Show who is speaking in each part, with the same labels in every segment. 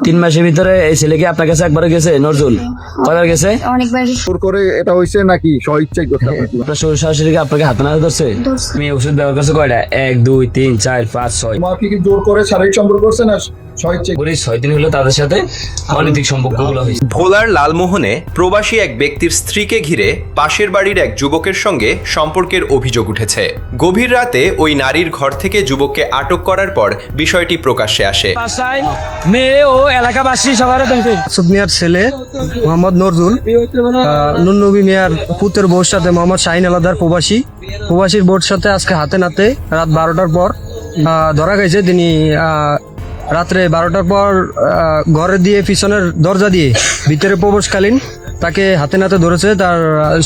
Speaker 1: 3 মাসের ভিতরে এই ছেলে কি আপনার কাছে একবার গেছে? নজরুল কয়বার গেছে?
Speaker 2: অনেকবার
Speaker 3: জোর করে এটা হইছে নাকি স্বইচ্ছাই করতে আপনার?
Speaker 1: আপনার শ্বশুর শাশুড়িকে আপনাকে হাতে নাতে ধরছে? তুমি ওষুধ ব্যবহার করছো কয়টা? 1 2 3 4 5 6
Speaker 3: তোমার কি জোর করে শারীরিক সম্পর্ক করছে না স্বইচ্ছাই?
Speaker 1: করে 6 দিন হলো তাদের সাথে অনৈতিক সম্পর্কগুলো হয়েছে।
Speaker 4: ভোলার লালমোহনে প্রবাসী এক ব্যক্তির স্ত্রীকে ঘিরে পাশের বাড়ির এক যুবকের সঙ্গে সম্পর্কের অভিযোগ উঠেছে। গভীর রাতে ওই নারীর ঘর থেকে যুবককে আটক করার পর বিষয়টি প্রকাশ্যে আসে।
Speaker 1: মেয়ে ও এলাকাবাসী সবার
Speaker 5: মাসুদ মিয়ার ছেলে মোহাম্মদ নজরুল নুননবী মিয়ার পুত্রের বউর সাথে মোহাম্মদ শাহিন আলাদার প্রবাসীর বউর সাথে আজকে হাতে নাতে রাত 12টার পর ধরা গেছে। তিনি রাত্রে 12টার পর ঘরে দিয়ে পিছনের দরজা দিয়ে ভিতরে প্রবেশকালীন তাকে হাতে নাতে ধরেছে তার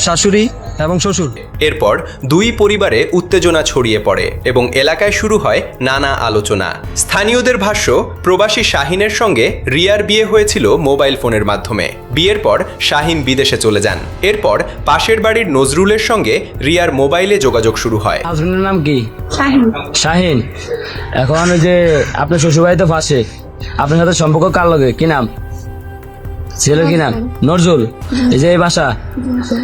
Speaker 5: শাশুড়ি এবং শ্বশুর।
Speaker 4: এরপর দুই পরিবারে উত্তেজনা ছড়িয়ে পড়ে এবং এলাকায় শুরু হয় নানা আলোচনা। স্থানীয়দের ভাষ্য, প্রবাসী শাহিনের সঙ্গে রিয়ার বিয়ে হয়েছিল মোবাইল ফোনের মাধ্যমে। বিয়ের পর শাহিন বিদেশে চলে যান। এরপর পাশের বাড়ির নজরুলের সঙ্গে রিয়ার মোবাইলে যোগাযোগ শুরু হয়।
Speaker 1: হাজবেন্ডের নাম কি?
Speaker 2: শাহিন।
Speaker 1: শাহিন। এখন ওই যে আপনার শ্বশুরবাড়িতে ফাঁসে আপনার সাথে সম্পর্ক কার লগে? কি নাম ছেলের? কি নাম? নজরুল। এই যে এই বাসা,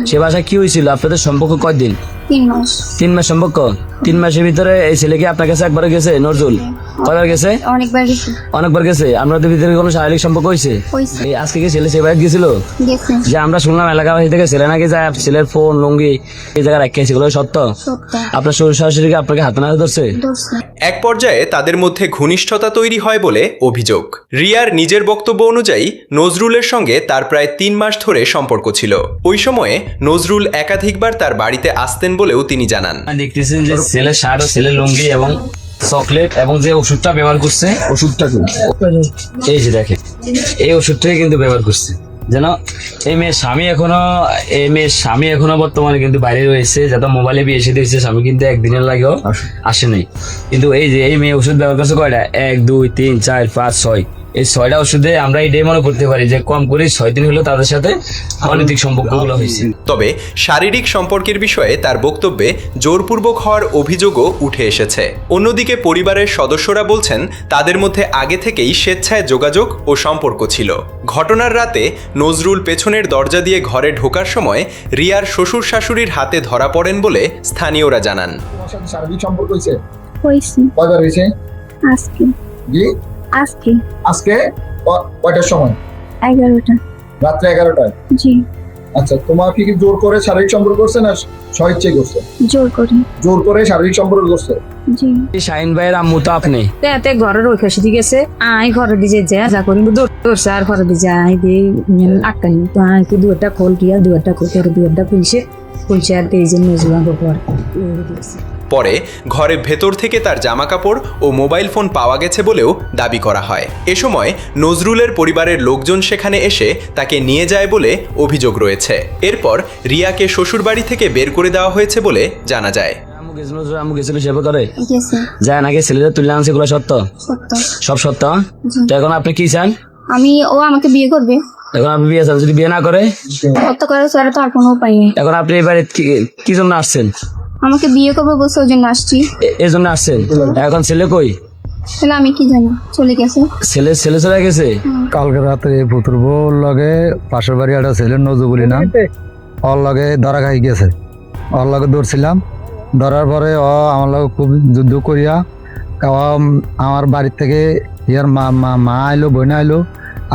Speaker 1: সে বাসা কি হয়েছিল? আপনাদের সম্পর্ক কয়দিন?
Speaker 2: 3 মাস।
Speaker 1: 3 মাস সম্পর্ক। 3 মাসের ভিতরে এই ছেলে কি আপনার কাছে একবার গেছে? নজরুল কয়বার গেছে?
Speaker 2: অনেকবার গেছে।
Speaker 1: অনেকবার গেছে। আপনাদের ভিতরে কোনো শারীরিক সম্পর্ক হয়েছে?
Speaker 2: হইছে।
Speaker 1: এই আজকে কি ছেলে সে বাড়ি গেছিল?
Speaker 2: গেছে।
Speaker 1: যে আমরা শুনলাম এলাকাবাসী থেকে ছেলে নাকি যায় ছেলের ফোন লুঙ্গি এই জায়গায় রাখিয়েছে, এগুলো সত্য?
Speaker 2: সত্য।
Speaker 1: আপনার শ্বশুর শাশুড়িকে আপনাকে হাতে নাতে ধরছে?
Speaker 2: ধরছে।
Speaker 4: এক পর্যায়ে তাদের মধ্যে ঘনিষ্ঠতা তৈরি হয় বলে অভিযোগ। রিয়ার নিজের বক্তব্য অনুযায়ী নজরুলের সঙ্গে তার প্রায় 3 মাস ধরে সম্পর্ক ছিল। ওই সময়ে নজরুল একাধিকবার তার বাড়িতে আসতেন বলেও তিনি জানান।
Speaker 1: দেখতেছেন যে ছেলের শার্ট ও ছেলের লুঙ্গি এবং চকলেট এবং যে ওষুধটা ব্যবহার করছে,
Speaker 3: ওষুধটা কি?
Speaker 1: এই যে দেখেন এই ওষুধটাই কিন্তু ব্যবহার করছে। যেন এই মেয়ের স্বামী এখনো বর্তমানে কিন্তু বাইরে রয়েছে, যাতে মোবাইলে বিয়ে এসে দিয়েছে। স্বামী কিন্তু একদিনের লাগেও আসে নাই। কিন্তু এই যে এই মেয়ে ওষুধ ব্যবহার করছে কয়টা? 1 2 3 4 5 6 এই 6টা ওষুধে আমরা এটাই মনে করতে পারি যে কম করে 6 দিন হলো তাদের সাথে অনৈতিক সম্পর্কগুলো হয়েছে।
Speaker 4: তবে শারীরিক সম্পর্কের বিষয়ে তার বক্তব্যে জোরপূর্বক হওয়ার অভিযোগও উঠে এসেছে। অন্যদিকে পরিবারের সদস্যরা বলছেন তাদের মধ্যে আগে থেকেই স্বেচ্ছায় যোগাযোগ ও সম্পর্ক ছিল। ঘটনার রাতে নজরুল পেছনের দরজা দিয়ে ঘরে ঢোকার সময় রিয়ার শ্বশুর শাশুড়ির হাতে ধরা পড়েন বলে স্থানীয়রা জানান।
Speaker 3: তোমার সাথে শারীরিক সম্পর্ক হইছে?
Speaker 2: হইছে।
Speaker 3: কয়বার হইছে?
Speaker 2: আজকে।
Speaker 3: জি
Speaker 2: আজকে।
Speaker 3: আজকে কয়টার সময়?
Speaker 2: 11টা।
Speaker 3: রাত্রে 11টায়?
Speaker 2: জি।
Speaker 3: আচ্ছা, তোমার কি জোর করে শারীরিক সম্পর্ক করছে না স্বইচ্ছাই করছে?
Speaker 2: জোর করে।
Speaker 3: জোর করে শারীরিক সম্পর্ক করছে।
Speaker 2: জি।
Speaker 1: শাহিন ভাইয়ের আম্মু তো আপনি?
Speaker 6: তে ঘরের ওই খাসি গেছে আই ঘরে দিয়ে যা করি দৌড়ছে আর ঘরে দিয়ে আই দিয়ে আটকানি তো আই কি দুয়ারটা খোল দিয়া দুয়ারটা খোল করে দুয়ারটা পুলিশে আর এই যে নজরুল পর
Speaker 4: পরে ঘরে ভেতর থেকে তার জামাকাপড় ও মোবাইল ফোন পাওয়া গেছে বলেও দাবি করা হয়। এ সময় নজরুলের পরিবারের লোকজন সেখানে এসে তাকে নিয়ে যায় বলে অভিযোগ রয়েছে। এরপর রিয়াকে শ্বশুরবাড়ি থেকে বের করে দেওয়া হয়েছে বলে জানা যায়।
Speaker 1: আম্মু গেছিল সেবা করে
Speaker 2: গেছে।
Speaker 1: যায় নাকি ছেলেদের তুলে আনছে, এগুলো সত্য?
Speaker 2: সত্য।
Speaker 1: সব সত্য? তো এখন আপনি কি চান?
Speaker 2: ও আমাকে বিয়ে করবে।
Speaker 1: এখন আপনি বিয়ে চান? যদি বিয়ে না করে
Speaker 2: হত্যা করার ছাড়া তো আর কোনো উপায় নেই।
Speaker 1: এখন আপনি এবারে কি জন্য আসছেন?
Speaker 2: আমাকে বিয়ে করবে বলছে, ওই জন্য আসছি।
Speaker 1: এই জন্য আসছেন? এখন ছেলে কই?
Speaker 2: তাহলে আমি কি জানি, চলে গেছে।
Speaker 1: ছেলে চলে গেছে?
Speaker 5: কালকে রাতে পুতুর বউর লগে পাশের বাড়ি একটা ছেলে নজরুলি নাম, ওর লগে ধরা খাই গেছে। ওর লগে ধরছিলাম, ধরার পরে আমার লগে খুব যুদ্ধ করিয়া আমার বাড়ির থেকে ইয়ার মা আইলো, বোন আইলো,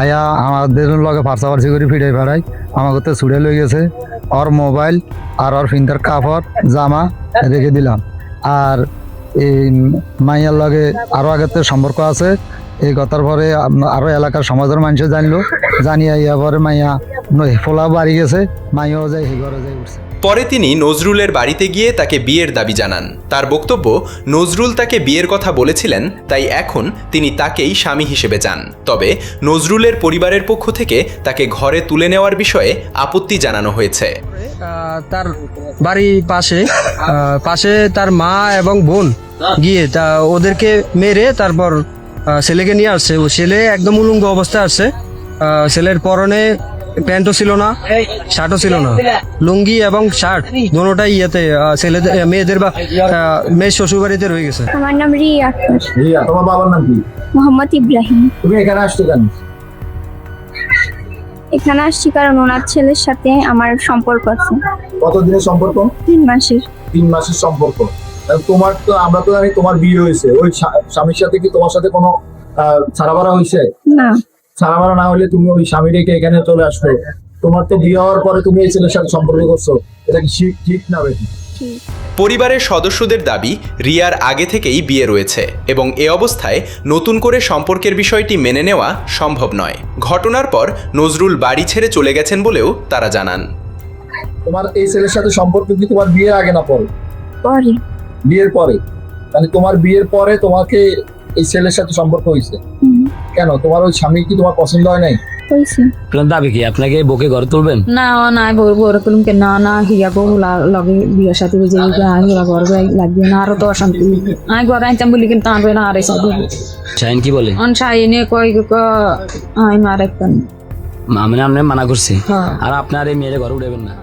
Speaker 5: আয়া আমাদের লগে ফার্সাফার্সি করে ফিরাই ফেরাই আমার কাছে ছুড়ে লই গেছে। ওর মোবাইল আর ওর ফিন্দার কাপড় জামা রেখে দিলাম। আর এই মাইয়ার লগে আরো আগের থেকে সম্পর্ক আছে। এই কথার পরে আরো এলাকার সমাজের মানুষ জানলো, জানিয়া ইয়া পরে মাইয়া ফোলা বাড়ি গেছে, মাইয়াও যাই ঘরে যাই উঠছে।
Speaker 4: পরে তিনি নজরুলের বাড়িতে গিয়ে তাকে বিয়ের দাবি জানান। তার বক্তব্য, নজরুল তাকে বিয়ের কথা বলেছিলেন, তাই এখন তিনি তাকেই স্বামী হিসেবে চান। তবে নজরুলের পরিবারের পক্ষ থেকে তাকে ঘরে তুলে নেওয়ার বিষয়ে আপত্তি জানানো হয়েছে।
Speaker 5: তার বাড়ি পাশে তার মা এবং বোন গিয়ে ওদেরকে মেরে তারপর ছেলেকে নিয়ে আসছে। ও ছেলে একদম উলঙ্গ অবস্থায় আসছে। ছেলের পরনে প্যান্টও ছিল না, শার্টও ছিল না, লুঙ্গি এবং শার্ট দুটোটাই ছেলেদের মেয়েদের বা মেয়ের শ্বশুর বাড়িতে রয়ে গেছে।
Speaker 2: আমার নাম রিয়া আক্তার।
Speaker 3: রিয়া, তোমার বাবার নাম কি?
Speaker 2: মোহাম্মদ ইব্রাহিম।
Speaker 3: তুমি এখানে আসছো কেন?
Speaker 2: এখানে আসছি কারণ ওনার ছেলের সাথে আমার সম্পর্ক আছে
Speaker 3: কতদিনের সম্পর্ক?
Speaker 2: 3 মাসের।
Speaker 3: 3 মাসের সম্পর্ক। তোমার তো আমরা তো জানি তোমার বিয়ে হয়েছে, ওই স্বামীর সাথে কি তোমার সাথে কোনো ছাড়াবাড়া হয়েছে?
Speaker 2: না,
Speaker 3: ছাড়াবাড়া না হলে তুমি ওই স্বামী রেখে এখানে চলে আসবে? তোমার তো বিয়ে হওয়ার পরে তুমি এই ছেলের সাথে সম্পর্ক করছো, এটা কি ঠিক না বেশি?
Speaker 2: ঠিক।
Speaker 4: পরিবারের সদস্যদের দাবি রিয়ার আগে থেকেই বিয়ে রয়েছে এবং এ অবস্থায় নতুন করে সম্পর্কের বিষয়টি মেনে নেওয়া সম্ভব নয়। ঘটনার পর নজরুল বাড়ি ছেড়ে চলে গেছেন বলেও তারা জানান।
Speaker 3: তোমার এই ছেলের সাথে সম্পর্ক কি তোমার বিয়ের আগে না পরে?
Speaker 2: পরে।
Speaker 3: বিয়ের পরে? মানে তোমার বিয়ের পরে তোমাকে এই ছেলের সাথে সম্পর্ক হয়েছে?
Speaker 2: হুম,
Speaker 3: কেন, তোমার ওই স্বামী কি তোমার পছন্দ হয় নাই?
Speaker 2: হয়েছে।
Speaker 1: আপনার দাবি কি আপনাকে বউকে ঘরে তুলবেন?
Speaker 6: না না বড় করুম কে না না হিয়া বউ লগে বিয়ের সাথে যে হিয়া ঘর লাগবে না আরো তো অশান্তি আই ঘর আইতাম বলি কিন্তু আনবে না আরে সাথে
Speaker 1: শাহিন কি বলে?
Speaker 6: অন সাইনে কই আই মার একদম
Speaker 1: আমি না আপনি মানা করছি,
Speaker 6: হ্যাঁ।
Speaker 1: আর আপনার এই মেয়ের ঘরে উঠাবেন না।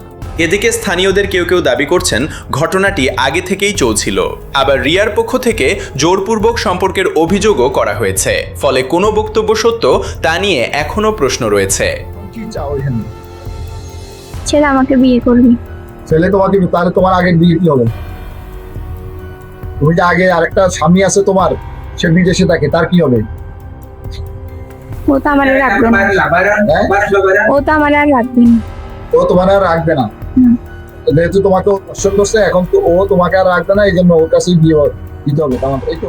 Speaker 4: এদিকে স্থানীয়দের কেউ কেউ দাবি করছেন ঘটনাটি আগে থেকেই চলছিল। আবার রিয়ার পক্ষ থেকে জোরপূর্বক সম্পর্কের অভিযোগও করা হয়েছে। ফলে কোনো বক্তব্য সত্য তা নিয়ে এখনো প্রশ্ন রয়েছে।
Speaker 3: কি চাও এখানে?
Speaker 2: ছেলে আমাকে বিয়ে করবে।
Speaker 3: ছেলে তোমাকে, তাহলে তোমার আগের বিয়ে কি হবে? তুমি যে আগে আরেকটা স্বামী আছে তোমার, সে বিদেশে থাকে, তার কি হবে?
Speaker 2: ও তো আমার আর রাখবে না।
Speaker 3: হ্যাঁ?
Speaker 2: ও তো আমার আর রাখবে না।
Speaker 3: ও তোমার আর রাখবে না।
Speaker 2: হুম।
Speaker 3: যেহেতু তোমাকে দর্শন করছে, এখন তো ও তোমাকে আর রাখবে না, এই জন্য ওর কাছেই বিয়ে দিতে হবে, এই তো।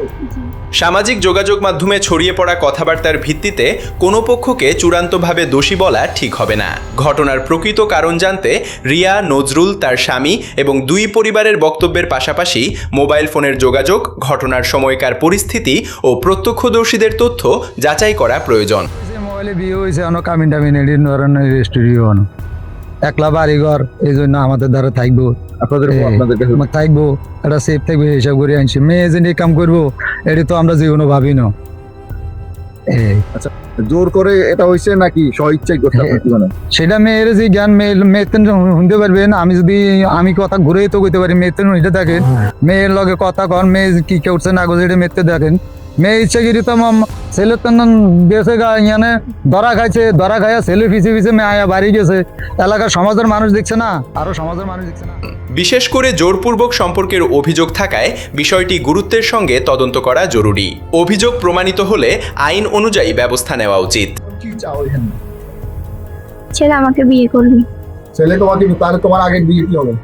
Speaker 4: সামাজিক যোগাযোগ মাধ্যমে ছড়িয়ে পড়া কথাবার্তার ভিত্তিতে কোনো পক্ষকে চূড়ান্তভাবে দোষী বলা ঠিক হবে না। ঘটনার প্রকৃত কারণ জানতে রিয়া, নজরুল, তার স্বামী এবং দুই পরিবারের বক্তব্যের পাশাপাশি মোবাইল ফোনের যোগাযোগ, ঘটনার সময়কার পরিস্থিতি ও প্রত্যক্ষদর্শীদের তথ্য যাচাই করা প্রয়োজন।
Speaker 5: মোবাইলে বিয়ে হয়েছে, অনেক কামিন টামিন এডিন ধরনের রেস্টুরিও একলা বাড়িঘর, এই জন্য আমাদের দ্বারা থাকবো থাকবো একটা সেফ থাকবে হিসাব করে আনছি। মেয়ে যে কাম করবো এটি তো আমরা জীবনও ভাবি না।
Speaker 3: জোর করে এটা হয়েছে নাকি স্বইচ্ছাই করতে মানে?
Speaker 5: সেটা মেয়ের যে জ্ঞান, মেয়েতে শুনতে পারবেন। আমি কথা ঘুরেই তো কইতে পারি, মেয়েতে শুনতে থাকেন, মেয়ের লগে কথা কন, মেয়ে কি করছে না করছে এটা মেয়েতে দেখেন। মেয়ে ইচ্ছাগিরি তো ছেলে তো গেছে ইয়ানে ধরা খাইছে, ধরা খাইয়া ছেলে পিছিয়ে পিছিয়ে মেয়ে আয়া বাড়ি গেছে, এলাকার সমাজের মানুষ দেখছে না, আরো সমাজের মানুষ দেখছে না।
Speaker 4: বিশেষ করে জোরপূর্বক সম্পর্কের অভিযোগ থাকায় বিষয়টি গুরুত্বের সঙ্গে তদন্ত করা জরুরি। অভিযোগ প্রমাণিত হলে আইন অনুযায়ী ব্যবস্থা নেওয়া উচিত।
Speaker 3: কি চাও এখানে?
Speaker 2: ছেলে আমাকে বিয়ে করবে।
Speaker 3: ছেলে তোমাকে, তাহলে তোমার আগের বিয়ে কি হবে?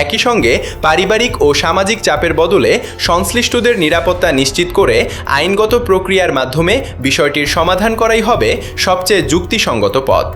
Speaker 4: একই সঙ্গে পারিবারিক ও সামাজিক চাপের বদলে সংশ্লিষ্টদের নিরাপত্তা নিশ্চিত করে আইনগত প্রক্রিয়ার মাধ্যমে বিষয়টির সমাধান করাই হবে সবচেয়ে যুক্তিসঙ্গত পথ।